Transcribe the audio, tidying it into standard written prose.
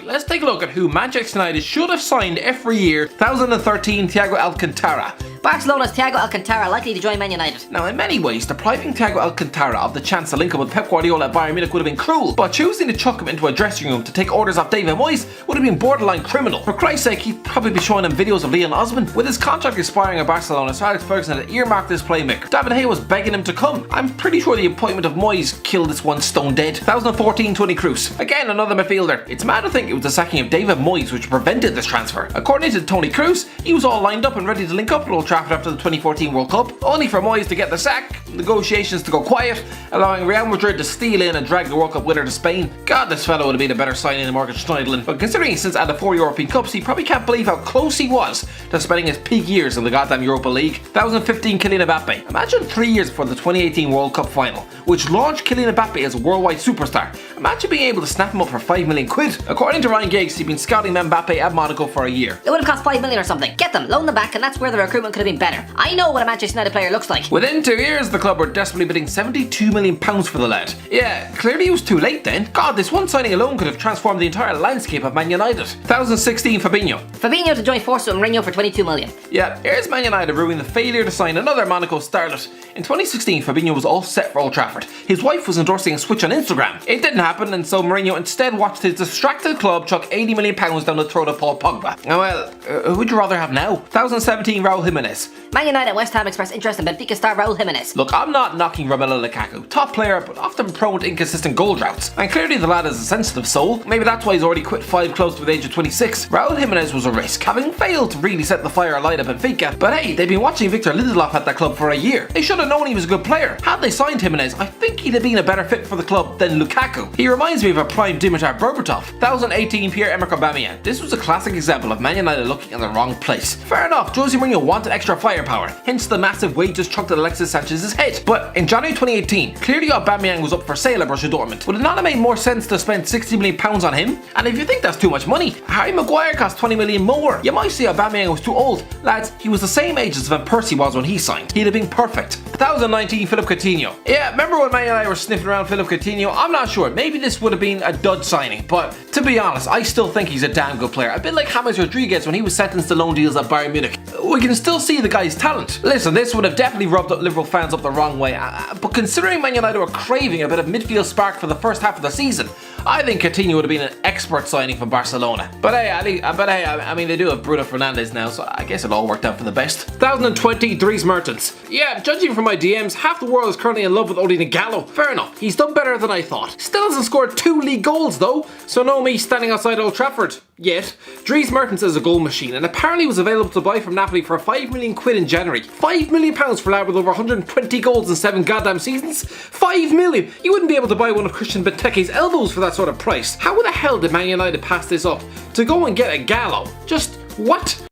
Let's take a look at who Manchester United should have signed every year. 2013 Thiago Alcantara. Barcelona's Thiago Alcantara likely to join Man United. Now, in many ways, depriving Thiago Alcantara of the chance to link up with Pep Guardiola at Bayern Munich would have been cruel, but choosing to chuck him into a dressing room to take orders off David Moyes would have been borderline criminal. For Christ's sake, he'd probably be showing him videos of Leon Osman. With his contract expiring at Barcelona, Sir Alex Ferguson had earmarked this playmaker. David Hay was begging him to come. I'm pretty sure the appointment of Moyes killed this one stone dead. 2014 Toni Kroos. Again, another midfielder. It's mad to think it was the sacking of David Moyes which prevented this transfer. According to Toni Kroos, he was all lined up and ready to link up with Old Trafford after the 2014 World Cup, only for Moyes to get the sack, negotiations to go quiet, allowing Real Madrid to steal in and drag the World Cup winner to Spain. God, this fellow would have been a better signing than Morgan Schneiderlin, but considering since at the 4 European Cups, he probably can't believe how close he was to spending his peak years in the goddamn Europa League. 2015 Kylian Mbappe. Imagine 3 years before the 2018 World Cup final, which launched Kylian Mbappe as a worldwide superstar. Imagine being able to snap him up for 5 million quid. According to Ryan Giggs, he'd been scouting Mbappe at Monaco for a year. It would have cost 5 million or something. Get them, loan them back, and that's where the recruitment could have been better. I know what a Manchester United player looks like. Within 2 years, the club were desperately bidding £72 million for the lad. Yeah, clearly it was too late then. God, this one signing alone could have transformed the entire landscape of Man United. 2016 Fabinho. Fabinho to join Forza and Mourinho for 22 million. Yeah, here's Man United ruining the failure to sign another Monaco starlet. In 2016, Fabinho was all set for Old Trafford. His wife was endorsing a switch on Instagram. It didn't happen, and so Mourinho instead watched his distracted club chuck £80 million down the throat of Paul Pogba. Well, who would you rather have now? 2017 Raul Jimenez. Man United and West Ham expressed interest in Benfica star Raul Jimenez. Look, I'm not knocking Romelu Lukaku. Top player, but often prone to inconsistent goal droughts. And clearly the lad is a sensitive soul. Maybe that's why he's already quit 5 clubs by the age of 26. Raul Jimenez was a risk, having failed to really set the fire alight at Benfica. But hey, they've been watching Victor Lindelof at that club for a year. They should have known he was a good player. Had they signed Jimenez, I think he'd have been a better fit for the club than Lukaku. He reminds me of a prime Dimitar Berbatov. 2018 Pierre-Emerick Aubameyang. This was a classic example of Man United looking in the wrong place. Fair enough, Jose Mourinho wanted extra firepower, hence the massive wages chucked at Alexis Sanchez's head. But in January 2018, clearly Aubameyang was up for sale at Borussia Dortmund. Would it not have made more sense to spend £60 million on him? And if you think that's too much money, Harry Maguire cost 20 million more. You might say Aubameyang was too old. Lads, he was the same age as Van Persie was when he signed. He'd have been perfect. 2019 Philip Coutinho. Yeah, remember when Man United were sniffing around Philip Coutinho? I'm not sure. Maybe this would have been a dud signing, but to be honest, I still think he's a damn good player. A bit like James Rodriguez when he was sentenced to loan deals at Bayern Munich. We can still see the guy's talent. Listen, this would have definitely rubbed Liverpool fans up the wrong way, but considering Man United were craving a bit of midfield spark for the first half of the season, I think Coutinho would have been an expert signing from Barcelona. But hey, I mean, they do have Bruno Fernandes now, so I guess it all worked out for the best. 2020 Dries Mertens. Yeah, judging from my DMs, half the world is currently in love with Odin Gallo. Fair enough, he's done better than I thought. Still hasn't scored 2 league goals though, so no me standing outside Old Trafford yet. Dries Mertens is a goal machine and apparently was available to buy from Napoli for 5 million quid in January. £5 million for a lad with over 120 goals in 7 goddamn seasons? 5 million! You wouldn't be able to buy one of Christian Benteke's elbows for that sort of price. How the hell did Man United pass this up to go and get a Gallo? Just what?